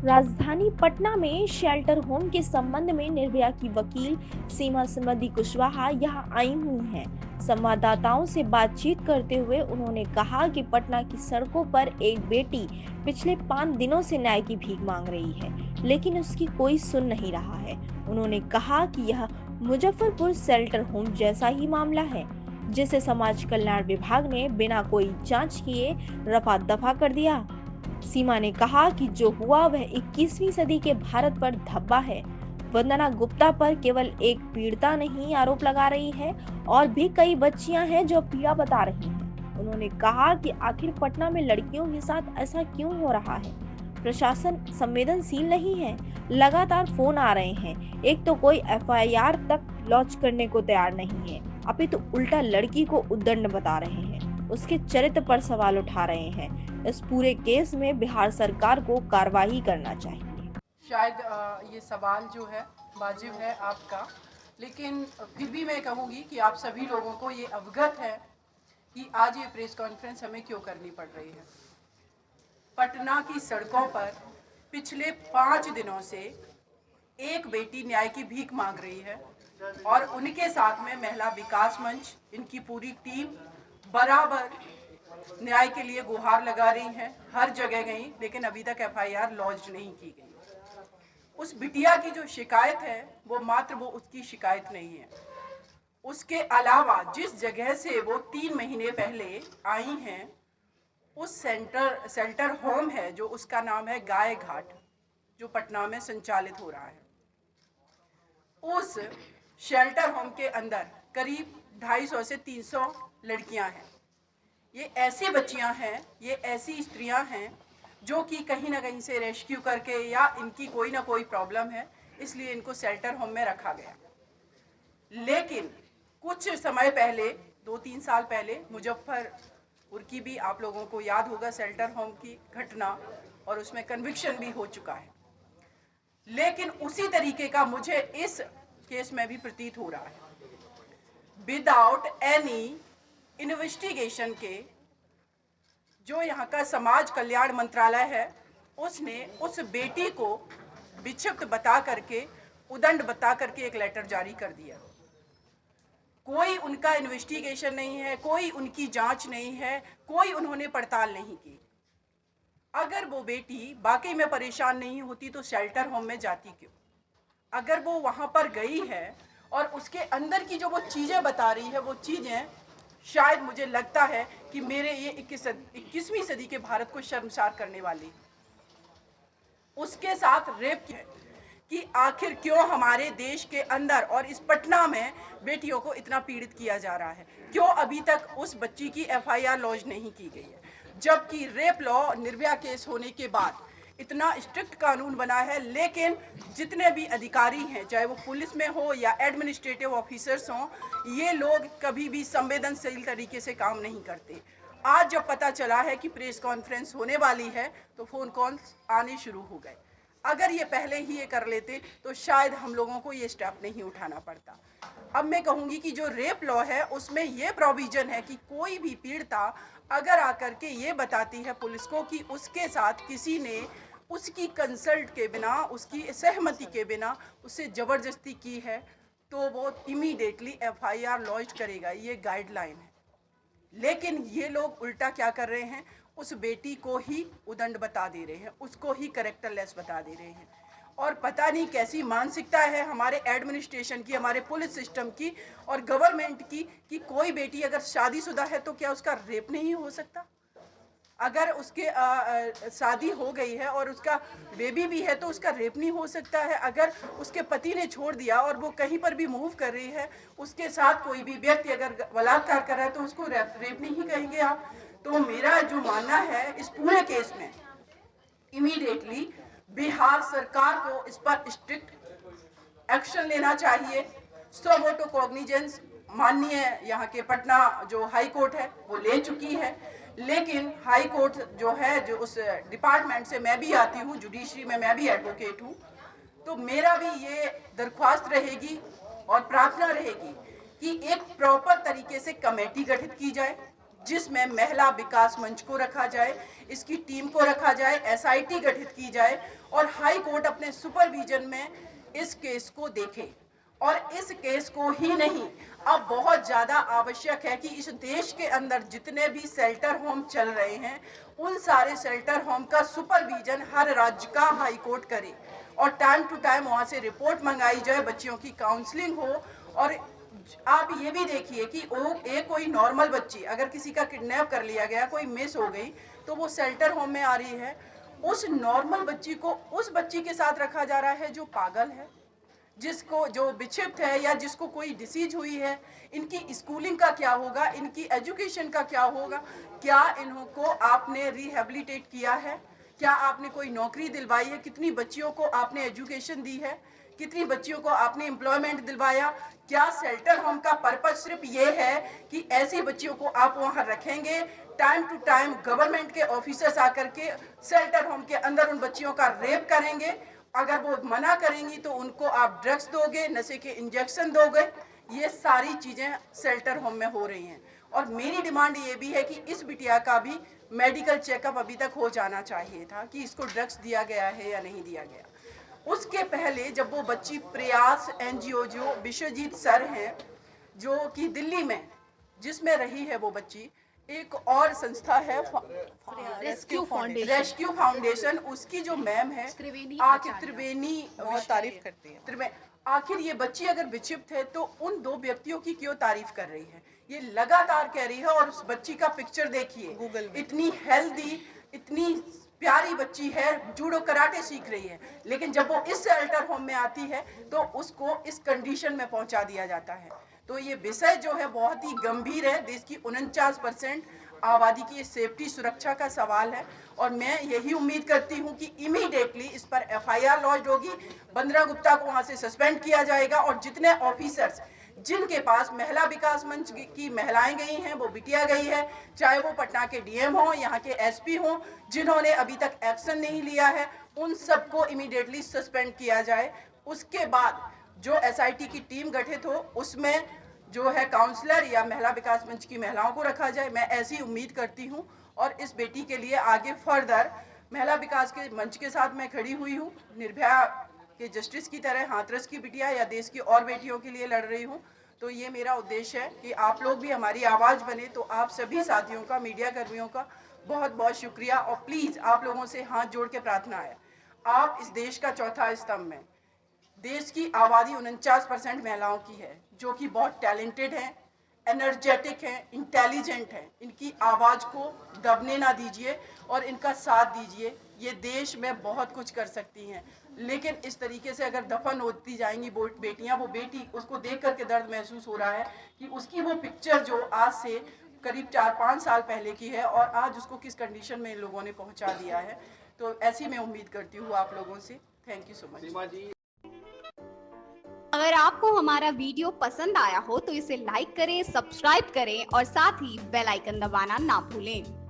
राजधानी पटना में shelter home के संबंध में निर्भया की वकील सीमा समधी कुशवाहा यहां आई हुई हैं। संवाददाताओं से बातचीत करते हुए उन्होंने कहा कि पटना की सड़कों पर एक बेटी पिछले 5 दिनों से न्याय की भीख मांग रही है, लेकिन उसकी कोई सुन नहीं रहा है। उन्होंने कहा कि यह मुजफ्फरपुर शेल्टर होम जैसा ही मामला है, जिसे समाज कल्याण विभाग ने बिना कोई जांच किए रफा दफा कर दिया। सीमा ने कहा कि जो हुआ वह 21वीं सदी के भारत पर धब्बा है। वंदना गुप्ता पर केवल एक पीड़िता नहीं आरोप लगा रही है, और भी कई बच्चियां हैं जो पीड़ा बता रही हैं। उन्होंने कहा कि आखिर पटना में लड़कियों के साथ ऐसा क्यों हो रहा है। प्रशासन संवेदनशील नहीं है। लगातार फोन आ रहे हैं, एक तो कोई एफआईआर तक लॉन्च करने को तैयार नहीं है, अपितु उल्टा लड़की को उद्दंड बता रहे हैं, उसके चरित्र पर सवाल उठा रहे हैं। इस पूरे केस में बिहार सरकार को कार्रवाई करना चाहिए। शायद ये सवाल जो है वाजिब है आपका, लेकिन फिर भी मैं कहूँगी कि आप सभी लोगों को ये अवगत है कि आज ये प्रेस कॉन्फ्रेंस हमें क्यों करनी पड़ रही है। पटना की सड़कों पर पिछले 5 दिनों से एक बेटी न्याय की भीख मांग रही है और उनके साथ में महिला विकास मंच, इनकी पूरी टीम बराबर न्याय के लिए गुहार लगा रही है। हर जगह गई, लेकिन अभी तक एफआईआर लॉन्च नहीं की गई। उस बिटिया की जो शिकायत है वो मात्र वो उसकी शिकायत नहीं है, उसके अलावा जिस जगह से वो 3 महीने पहले आई हैं, उस शेल्टर होम है जो उसका नाम है गाय घाट, जो पटना में संचालित हो रहा है। उस शेल्टर होम के अंदर करीब 250 से 300 लड़कियां हैं। ये ऐसी बच्चियां हैं, ये ऐसी स्त्रियां हैं जो कि कहीं ना कहीं से रेस्क्यू करके या इनकी कोई ना कोई प्रॉब्लम है, इसलिए इनको शेल्टर होम में रखा गया। लेकिन कुछ समय पहले, 2-3 साल पहले, मुजफ्फरपुर की भी आप लोगों को याद होगा शेल्टर होम की घटना, और उसमें कन्विक्शन भी हो चुका है। लेकिन उसी तरीके का मुझे इस केस में भी प्रतीत हो रहा है। विदाउट एनी इन्वेस्टिगेशन के जो यहाँ का समाज कल्याण मंत्रालय है, उसने उस बेटी को विक्षिप्त बता करके, उदंड बता करके एक लेटर जारी कर दिया। कोई उनका इन्वेस्टिगेशन नहीं है, कोई उनकी जांच नहीं है, कोई उन्होंने पड़ताल नहीं की। अगर वो बेटी वाकई में परेशान नहीं होती तो शेल्टर होम में जाती क्यों? अगर वो वहाँ पर गई है और उसके अंदर की जो वो चीज़ें बता रही है, वो चीज़ें शायद मुझे लगता है कि मेरे ये 21वीं सदी के भारत को शर्मसार करने वाली। उसके साथ रेप है कि आखिर क्यों हमारे देश के अंदर और इस पटना में बेटियों को इतना पीड़ित किया जा रहा है, क्यों अभी तक उस बच्ची की एफआईआर लॉन्च नहीं की गई है, जबकि रेप लॉ निर्भया केस होने के बाद इतना स्ट्रिक्ट कानून बना है। लेकिन जितने भी अधिकारी हैं, चाहे वो पुलिस में हो या एडमिनिस्ट्रेटिव ऑफिसर्स हों, ये लोग कभी भी संवेदनशील तरीके से काम नहीं करते। आज जब पता चला है कि प्रेस कॉन्फ्रेंस होने वाली है तो फ़ोन कॉल्स आने शुरू हो गए। अगर ये पहले ही ये कर लेते तो शायद हम लोगों को ये स्टेप नहीं उठाना पड़ता। अब मैं कहूँगी कि जो रेप लॉ है उसमें ये प्रोविज़न है कि कोई भी पीड़िता अगर आकर के ये बताती है पुलिस को कि उसके साथ किसी ने उसकी कंसल्ट के बिना, उसकी सहमति के बिना उससे ज़बरदस्ती की है, तो वो इमीडिएटली एफआईआर लॉन्च करेगा। ये गाइडलाइन है। लेकिन ये लोग उल्टा क्या कर रहे हैं, उस बेटी को ही उदंड बता दे रहे हैं, उसको ही करेक्टरलेस बता दे रहे हैं। और पता नहीं कैसी मानसिकता है हमारे एडमिनिस्ट्रेशन की, हमारे पुलिस सिस्टम की और गवर्नमेंट की कि कोई बेटी अगर शादीशुदा है तो क्या उसका रेप नहीं हो सकता? अगर उसके शादी हो गई है और उसका बेबी भी है तो उसका रेप नहीं हो सकता है? अगर उसके पति ने छोड़ दिया और वो कहीं पर भी मूव कर रही है, उसके साथ कोई भी व्यक्ति अगर बलात्कार कर रहा है तो उसको रेप नहीं कहेंगे आप? तो मेरा जो मानना है इस पूरे केस में, इमीडिएटली बिहार सरकार को इस पर स्ट्रिक्ट एक्शन लेना चाहिए। सो मोटो कॉग्निजेंस माननीय यहाँ के पटना जो हाई कोर्ट है वो ले चुकी है। लेकिन हाई कोर्ट जो है, जो उस डिपार्टमेंट से मैं भी आती हूँ, जुडिशरी में मैं भी एडवोकेट हूँ, तो मेरा भी ये दरख्वास्त रहेगी और प्रार्थना रहेगी कि एक प्रॉपर तरीके से कमेटी गठित की जाए जिसमें महिला विकास मंच को रखा जाए, इसकी टीम को रखा जाए, एसआईटी गठित की जाए और हाई कोर्ट अपने सुपरविजन में इस केस को देखे। और इस केस को ही नहीं, अब बहुत ज़्यादा आवश्यक है कि इस देश के अंदर जितने भी शेल्टर होम चल रहे हैं, उन सारे शेल्टर होम का सुपरविजन हर राज्य का हाई कोर्ट करे और टाइम टू टाइम वहाँ से रिपोर्ट मंगाई जाए, बच्चियों की काउंसलिंग हो। और आप ये भी देखिए कि एक कोई नॉर्मल बच्ची अगर किसी का किडनैप कर लिया गया, कोई मिस हो गई, तो वो शेल्टर होम में आ रही है, उस नॉर्मल बच्ची को उस बच्ची के साथ रखा जा रहा है जो पागल है, जिसको जो विक्षिप्त है या जिसको कोई डिसीज हुई है। इनकी स्कूलिंग का क्या होगा, इनकी एजुकेशन का क्या होगा? क्या इनको आपने रिहेबिलिटेट किया है? क्या आपने कोई नौकरी दिलवाई है? कितनी बच्चियों को आपने एजुकेशन दी है? कितनी बच्चियों को आपने एम्प्लॉयमेंट दिलवाया? क्या शेल्टर होम का पर्पस सिर्फ ये है कि ऐसी बच्चियों को आप वहाँ रखेंगे, टाइम टू टाइम गवर्नमेंट के ऑफिसर्स आकर के शेल्टर होम के अंदर उन बच्चियों का रेप करेंगे? अगर वो मना करेंगी तो उनको आप ड्रग्स दोगे, नशे के इंजेक्शन दोगे? ये सारी चीज़ें शेल्टर होम में हो रही हैं। और मेरी डिमांड ये भी है कि इस बिटिया का भी मेडिकल चेकअप अभी तक हो जाना चाहिए था कि इसको ड्रग्स दिया गया है या नहीं दिया गया। उसके पहले जब वो बच्ची प्रयास एनजीओ जो विश्वजीत सर हैं, जो कि दिल्ली में जिसमें रही है वो बच्ची, एक और संस्था है रेस्क्यू फाउंडेशन, उसकी जो मैम है आखिर त्रिवेणी, बहुत तारीफ करती है। आखिर ये बच्ची अगर विक्षिप्त है तो उन दो व्यक्तियों की क्यों तारीफ कर रही है? ये लगातार कह रही है। और उस बच्ची का पिक्चर देखिए, गूगल में इतनी हेल्दी, इतनी प्यारी बच्ची है, जूडो कराटे सीख रही है, लेकिन जब वो इस शेल्टर होम में आती है तो उसको इस कंडीशन में पहुंचा दिया जाता है। तो ये विषय जो है बहुत ही गंभीर है। देश की 49% आबादी की सेफ्टी सुरक्षा का सवाल है और मैं यही उम्मीद करती हूं कि इमीडिएटली इस पर एफआईआर लॉन्च होगी, बंदरा गुप्ता को वहां से सस्पेंड किया जाएगा और जितने ऑफिसर्स जिनके पास महिला विकास मंच की महिलाएं गई हैं, वो बिटिया गई है, चाहे वो पटना के डीएम हो, यहाँ के एसपी हो, जिन्होंने अभी तक एक्शन नहीं लिया है, उन सबको इमीडिएटली सस्पेंड किया जाए। उसके बाद जो एसआईटी की टीम गठित हो उसमें जो है काउंसलर या महिला विकास मंच की महिलाओं को रखा जाए। मैं ऐसी उम्मीद करती हूँ और इस बेटी के लिए आगे फर्दर महिला विकास के मंच के साथ मैं खड़ी हुई हूँ, निर्भया के जस्टिस की तरह हाथरस की बिटिया या देश की और बेटियों के लिए लड़ रही हूँ। तो ये मेरा उद्देश्य है कि आप लोग भी हमारी आवाज़ बने। तो आप सभी साथियों का, मीडिया कर्मियों का बहुत बहुत शुक्रिया और प्लीज़ आप लोगों से हाथ जोड़ के प्रार्थना है, आप इस देश का चौथा स्तंभ में, देश की आबादी 49% महिलाओं की है जो कि बहुत टैलेंटेड हैं, एनर्जेटिक हैं, इंटेलिजेंट हैं। इनकी आवाज़ को दबने ना दीजिए और इनका साथ दीजिए। ये देश में बहुत कुछ कर सकती हैं, लेकिन इस तरीके से अगर दफन होती जाएंगी वो बेटियां, वो बेटी, उसको देख करके दर्द महसूस हो रहा है कि उसकी वो पिक्चर जो आज से करीब 4-5 साल पहले की है और आज उसको किस कंडीशन में इन लोगों ने पहुंचा दिया है। तो ऐसी मैं उम्मीद करती हूँ आप लोगों से। Thank you so much. अगर आपको हमारा वीडियो पसंद आया हो तो इसे लाइक करें, सब्सक्राइब करें और साथ ही बेल आइकन दबाना ना भूलें।